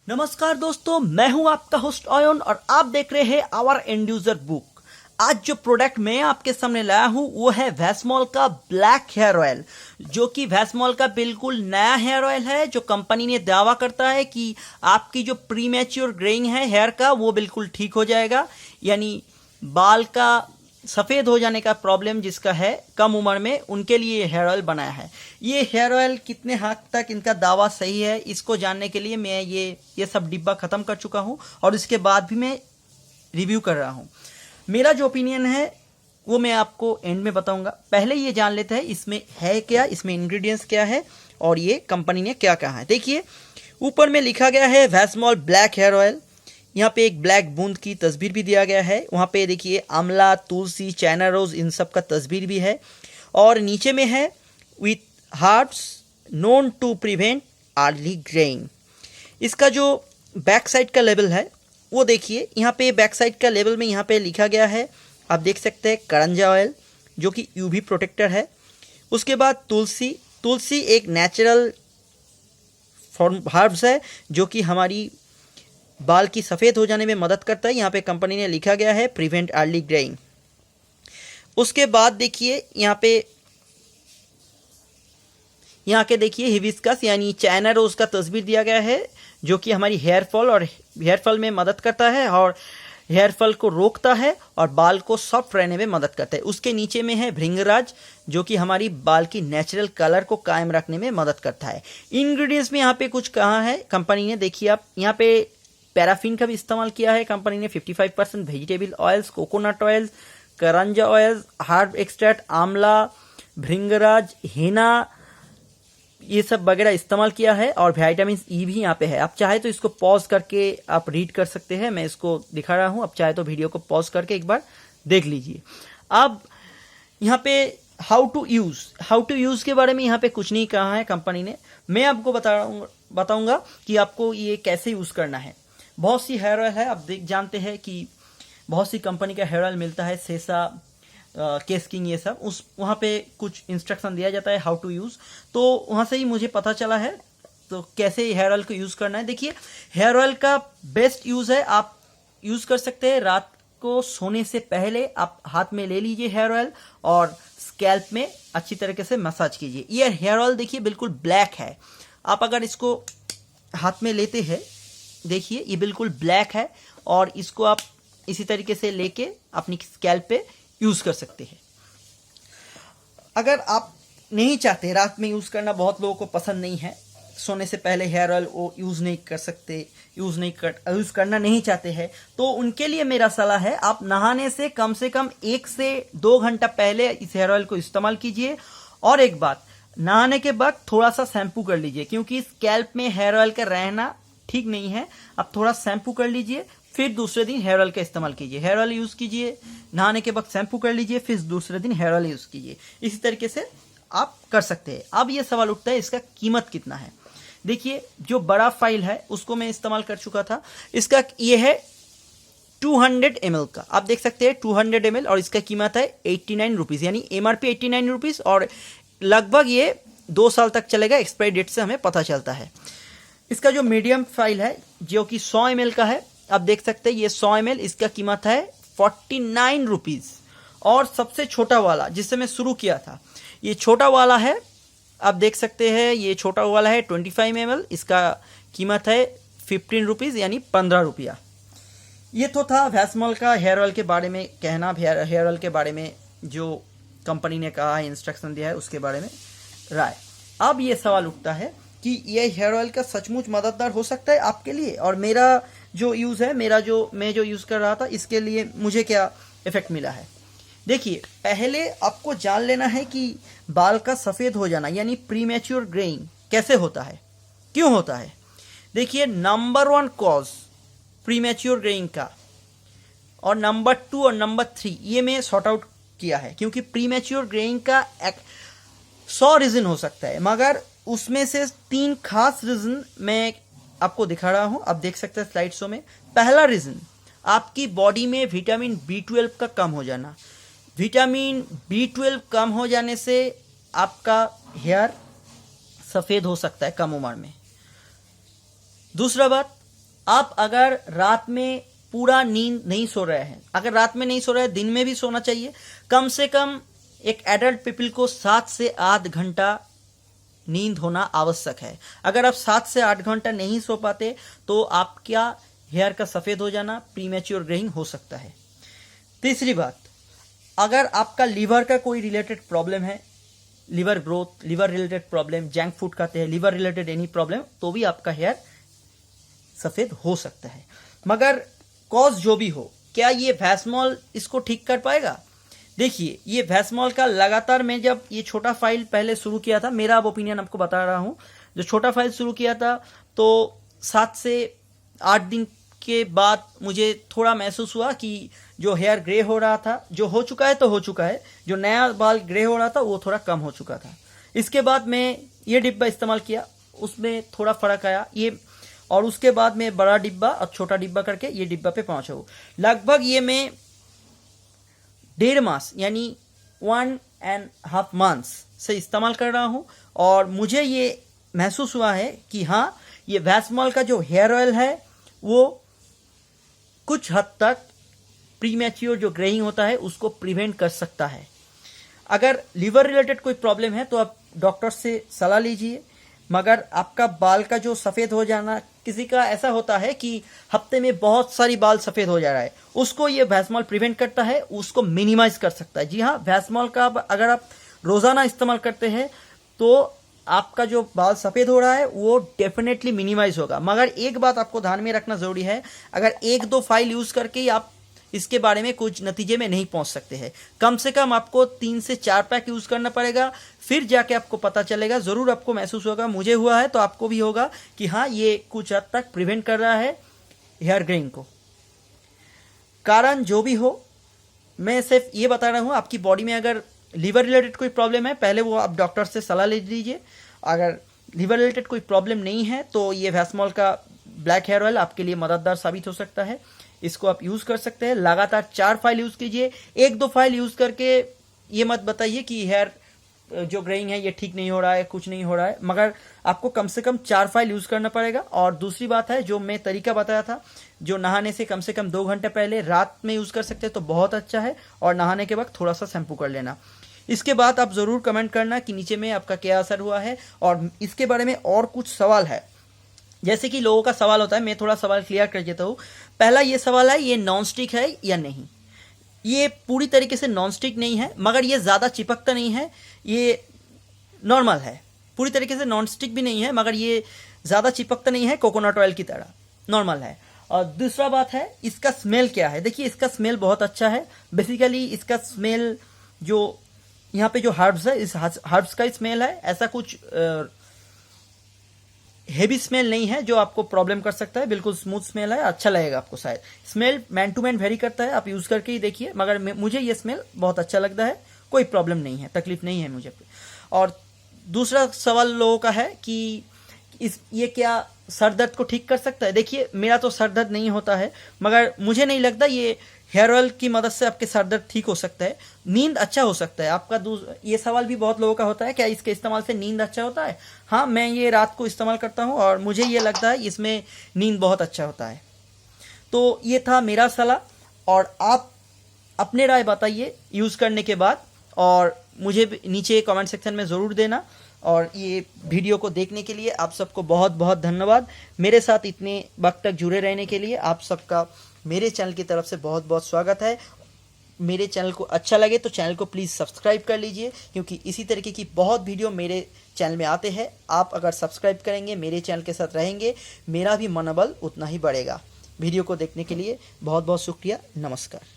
नमस्कार दोस्तों, मैं हूं आपका होस्ट आयन और आप देख रहे हैं आवर एंड यूजर बुक। आज जो प्रोडक्ट मैं आपके सामने लाया हूं वो है वैस्मॉल का ब्लैक हेयर ऑयल, जो कि वैस्मॉल का बिल्कुल नया हेयर ऑयल है। जो कंपनी ने दावा करता है कि आपकी जो प्रीमेच्योर ग्रेइंग है हेयर का वो बिल्कुल ठीक हो जाएगा, यानी बाल का सफ़ेद हो जाने का प्रॉब्लम जिसका है कम उम्र में, उनके लिए हेयर ऑयल बनाया है। ये हेयर ऑयल कितने हद तक इनका दावा सही है, इसको जानने के लिए मैं ये सब डिब्बा ख़त्म कर चुका हूँ और इसके बाद भी मैं रिव्यू कर रहा हूँ। मेरा जो ओपिनियन है वो मैं आपको एंड में बताऊंगा। पहले ये जान लेते हैं इसमें है क्या, इसमें इंग्रेडिएंट्स क्या है और ये कंपनी ने क्या कहा है। देखिए, ऊपर में लिखा गया है वैस्मॉल ब्लैक हेयर ऑयल। यहाँ पे एक ब्लैक बूंद की तस्वीर भी दिया गया है। वहाँ पे देखिए आंवला, तुलसी, चाइना रोज, इन सब का तस्वीर भी है। और नीचे में है with herbs known to prevent early greying. इसका जो बैक साइड का लेबल है वो देखिए, यहाँ पे बैक साइड का लेबल में यहाँ पे लिखा गया है, आप देख सकते हैं, करंजा ऑयल जो कि यूवी प्रोटेक्टर है। उसके बाद तुलसी एक नेचुरल फॉर्म हर्ब्स है जो कि हमारी बाल की सफ़ेद हो जाने में मदद करता है। यहाँ पे कंपनी ने लिखा गया है प्रिवेंट अर्ली ग्रेइंग। उसके बाद देखिए यहाँ के देखिए हिबिस्कस यानी चाइना रोज का तस्वीर दिया गया है जो कि हमारी हेयर फॉल में मदद करता है और हेयर फॉल को रोकता है और बाल को सॉफ्ट रहने में मदद करता है। उसके नीचे में है भृंगराज जो कि हमारी बाल की नेचुरल कलर को कायम रखने में मदद करता है। इंग्रेडिएंट्स में यहाँ पे कुछ कहा है कंपनी ने, देखिए आप, यहाँ पे पैराफिन का भी इस्तेमाल किया है कंपनी ने। 55% vegetable oils, coconut oils, karanja oils, herb extract, amla, bhringraj, हेना, ये सब वगैरह इस्तेमाल किया है। और विटामिन ई भी यहाँ पे है। आप चाहे तो इसको पॉज करके आप रीड कर सकते हैं, मैं इसको दिखा रहा हूँ। आप चाहे तो वीडियो को पॉज करके एक बार देख लीजिए। अब यहाँ पे हाउ टू यूज़ के बारे में यहाँ पे कुछ नहीं कहा है कंपनी ने। मैं आपको बताऊंगा कि आपको ये कैसे यूज़ करना है। बहुत सी हेयर ऑयल है, आप जानते हैं कि बहुत सी कंपनी का हेयर ऑयल मिलता है, सेसा, केस किंग, ये सब। वहाँ पे कुछ इंस्ट्रक्शन दिया जाता है हाउ टू यूज़, तो वहाँ से ही मुझे पता चला है तो कैसे हेयर ऑयल को यूज़ करना है। देखिए, हेयर ऑयल का बेस्ट यूज़ है, आप यूज़ कर सकते हैं रात को सोने से पहले। आप हाथ में ले लीजिए हेयर ऑयल और स्कैल्प में अच्छी तरीके से मसाज कीजिए। ये हेयर ऑयल देखिए बिल्कुल ब्लैक है। आप अगर इसको हाथ में लेते हैं, देखिए ये बिल्कुल ब्लैक है और इसको आप इसी तरीके से लेके अपनी स्कैल्प पे यूज़ कर सकते हैं। अगर आप नहीं चाहते रात में यूज़ करना, बहुत लोगों को पसंद नहीं है, सोने से पहले हेयर ऑयल वो यूज़ नहीं कर सकते, यूज़ करना नहीं चाहते हैं, तो उनके लिए मेरा सलाह है आप नहाने से कम 1 से 2 घंटा पहले इस हेयर ऑयल को इस्तेमाल कीजिए। और एक बात, नहाने के बाद थोड़ा सा शैम्पू कर लीजिए, क्योंकि स्कैल्प में हेयर ऑयल का रहना ठीक नहीं है। आप थोड़ा शैम्पू कर लीजिए, फिर दूसरे दिन हेयर ऑयल का इस्तेमाल कीजिए। हेयर ऑयल यूज़ कीजिए, नहाने के बाद शैम्पू कर लीजिए, फिर दूसरे दिन हेयर ऑयल यूज़ कीजिए। इसी तरीके से आप कर सकते हैं। अब ये सवाल उठता है इसका कीमत कितना है। देखिए, जो बड़ा फाइल है उसको मैं इस्तेमाल कर चुका था। इसका ये है 200 ml का, आप देख सकते हैं 200 ml, और इसका कीमत है 89 रुपीज़, यानी MRP 89 रुपीज़, और लगभग ये 2 साल तक चलेगा, एक्सपायरी डेट से हमें पता चलता है। इसका जो मीडियम फाइल है जो कि 100 ml का है, आप देख सकते हैं ये 100 ml, इसका कीमत है 49 रुपीज़। और सबसे छोटा वाला जिससे मैं शुरू किया था, ये छोटा वाला है, आप देख सकते हैं ये छोटा वाला है 25 ml, इसका कीमत है 15 रुपीज़, यानी 15 रुपया। ये तो था वैस्मॉल का हेयर ऑयल के बारे में कहना, हेयर ऑयल के बारे में जो कंपनी ने कहा है, इंस्ट्रक्शन दिया है, उसके बारे में राय। अब ये सवाल उठता है कि ये हेयर ऑयल का सचमुच मददगार हो सकता है आपके लिए, और मेरा जो यूज़ है, मैं जो यूज़ कर रहा था, इसके लिए मुझे क्या इफ़ेक्ट मिला है। देखिए, पहले आपको जान लेना है कि बाल का सफ़ेद हो जाना यानी प्रीमेच्योर ग्रेइंग कैसे होता है, क्यों होता है। देखिए, नंबर 1 कॉज प्रीमेच्योर ग्रेइंग का, और नंबर 2 और नंबर 3 ये मैं सॉर्ट आउट किया है, क्योंकि प्रीमेच्योर ग्रेइंग का 100 रीज़न हो सकता है, मगर उसमें से 3 खास रीज़न मैं आपको दिखा रहा हूँ। आप देख सकते हैं स्लाइड शो में। पहला रीज़न, आपकी बॉडी में विटामिन B12 का कम हो जाना। विटामिन B12 कम हो जाने से आपका हेयर सफ़ेद हो सकता है कम उम्र में। दूसरा बात, आप अगर रात में पूरा नींद नहीं सो रहे हैं, अगर रात में नहीं सो रहे हैं, दिन में भी सोना चाहिए। कम से कम एक एडल्ट पीपल को 7 से 8 घंटा नींद होना आवश्यक है। अगर आप 7 से 8 घंटा नहीं सो पाते तो आपका हेयर का सफ़ेद हो जाना, प्रीमेच्योर ग्रेइंग हो सकता है। तीसरी बात, अगर आपका लीवर का कोई रिलेटेड प्रॉब्लम है, liver growth, liver related problem, junk food खाते हैं, लीवर रिलेटेड एनी प्रॉब्लम, तो भी आपका हेयर सफ़ेद हो सकता है। मगर कॉज जो भी हो, क्या ये वैस्मॉल इसको ठीक कर पाएगा? देखिए, ये वैस्मॉल का लगातार, मैं जब ये छोटा फाइल पहले शुरू किया था, मेरा अब ओपिनियन आपको बता रहा हूँ, जो छोटा फाइल शुरू किया था तो 7 से 8 दिन के बाद मुझे थोड़ा महसूस हुआ कि जो हेयर ग्रे हो रहा था, जो हो चुका है तो हो चुका है, जो नया बाल ग्रे हो रहा था वो थोड़ा कम हो चुका था। इसके बाद मैं ये डिब्बा इस्तेमाल किया, उसमें थोड़ा फ़र्क आया ये, और उसके बाद मैं बड़ा डिब्बा और छोटा डिब्बा करके ये डिब्बा पे पहुंचा हूँ। लगभग ये मैं 1.5 मास यानी 1.5 months से इस्तेमाल कर रहा हूँ, और मुझे ये महसूस हुआ है कि हाँ, ये वैस्मॉल का जो हेयर ऑयल है वो कुछ हद तक प्रीमेच्योर जो ग्रेइंग होता है उसको प्रिवेंट कर सकता है। अगर लीवर रिलेटेड कोई प्रॉब्लम है तो आप डॉक्टर से सलाह लीजिए। मगर आपका बाल का जो सफ़ेद हो जाना, किसी का ऐसा होता है कि हफ्ते में बहुत सारी बाल सफ़ेद हो जा रहा है, उसको ये वैस्मॉल प्रिवेंट करता है, उसको मिनिमाइज कर सकता है। जी हाँ, वैस्मॉल का अगर आप रोज़ाना इस्तेमाल करते हैं तो आपका जो बाल सफ़ेद हो रहा है वो डेफिनेटली मिनिमाइज होगा। मगर एक बात आपको ध्यान में रखना ज़रूरी है, अगर 1-2 फाइल यूज़ करके ही आप इसके बारे में कुछ नतीजे में नहीं पहुंच सकते हैं। कम से कम आपको 3 से 4 पैक यूज़ करना पड़ेगा, फिर जाके आपको पता चलेगा। ज़रूर आपको महसूस होगा, मुझे हुआ है तो आपको भी होगा कि हाँ, ये कुछ हद तक प्रिवेंट कर रहा है हेयर ग्रेइंग को। कारण जो भी हो, मैं सिर्फ ये बता रहा हूँ, आपकी बॉडी में अगर लीवर रिलेटेड कोई प्रॉब्लम है, पहले वो आप डॉक्टर से सलाह ले लीजिए। अगर लीवर रिलेटेड कोई प्रॉब्लम नहीं है तो ये वैस्मॉल का ब्लैक हेयर ऑयल आपके लिए मददगार साबित हो सकता है। इसको आप यूज़ कर सकते हैं। लगातार 4 फाइल यूज़ कीजिए। 1-2 फाइल यूज़ करके ये मत बताइए कि हेयर जो ग्रेइंग है ये ठीक नहीं हो रहा है, कुछ नहीं हो रहा है, मगर आपको कम से कम 4 फाइल यूज़ करना पड़ेगा। और दूसरी बात है, जो मैं तरीका बताया था, जो नहाने से कम 2 घंटे पहले रात में यूज़ कर सकते हैं तो बहुत अच्छा है, और नहाने के वक्त थोड़ा सा शैम्पू कर लेना। इसके बाद आप ज़रूर कमेंट करना कि नीचे में आपका क्या असर हुआ है, और इसके बारे में और कुछ सवाल है, जैसे कि लोगों का सवाल होता है, मैं थोड़ा सवाल क्लियर कर देता हूँ। पहला ये सवाल है, ये नॉन स्टिक है या नहीं? ये पूरी तरीके से नॉन स्टिक नहीं है, मगर ये ज़्यादा चिपकता नहीं है, ये नॉर्मल है। पूरी तरीके से नॉन स्टिक भी नहीं है, मगर ये ज़्यादा चिपकता नहीं है, कोकोनट ऑयल की तरह नॉर्मल है। और दूसरा बात है, इसका स्मेल क्या है? देखिए, इसका स्मेल बहुत अच्छा है। बेसिकली इसका स्मेल, जो यहाँ पे जो हर्ब्स है, इस हर्ब्स का स्मेल है। ऐसा कुछ हेवी स्मेल नहीं है जो आपको प्रॉब्लम कर सकता है। बिल्कुल स्मूथ स्मेल है, अच्छा लगेगा आपको। शायद smell man to man vary करता है, आप यूज़ करके ही देखिए, मगर मुझे ये स्मेल बहुत अच्छा लगता है। कोई प्रॉब्लम नहीं है, तकलीफ नहीं है मुझे। और दूसरा सवाल लोगों का है कि ये क्या सर दर्द को ठीक कर सकता है? देखिए, मेरा तो सर दर्द नहीं होता है, मगर मुझे नहीं लगता ये हेयर ऑयल की मदद से आपके सर दर्द ठीक हो सकता है। नींद अच्छा हो सकता है आपका। ये सवाल भी बहुत लोगों का होता है, क्या इसके इस्तेमाल से नींद अच्छा होता है? हाँ, मैं ये रात को इस्तेमाल करता हूँ और मुझे ये लगता है इसमें नींद बहुत अच्छा होता है। तो ये था मेरा सलाह, और आप अपने राय बताइए यूज़ करने के बाद, और मुझे नीचे कमेंट सेक्शन में ज़रूर देना। और ये वीडियो को देखने के लिए आप सबको बहुत बहुत धन्यवाद। मेरे साथ इतने वक्त तक जुड़े रहने के लिए आप सबका मेरे चैनल की तरफ से बहुत बहुत स्वागत है। मेरे चैनल को अच्छा लगे तो चैनल को प्लीज़ सब्सक्राइब कर लीजिए, क्योंकि इसी तरीके की बहुत वीडियो मेरे चैनल में आते हैं। आप अगर सब्सक्राइब करेंगे, मेरे चैनल के साथ रहेंगे, मेरा भी मनोबल उतना ही बढ़ेगा। वीडियो को देखने के लिए बहुत बहुत शुक्रिया। नमस्कार।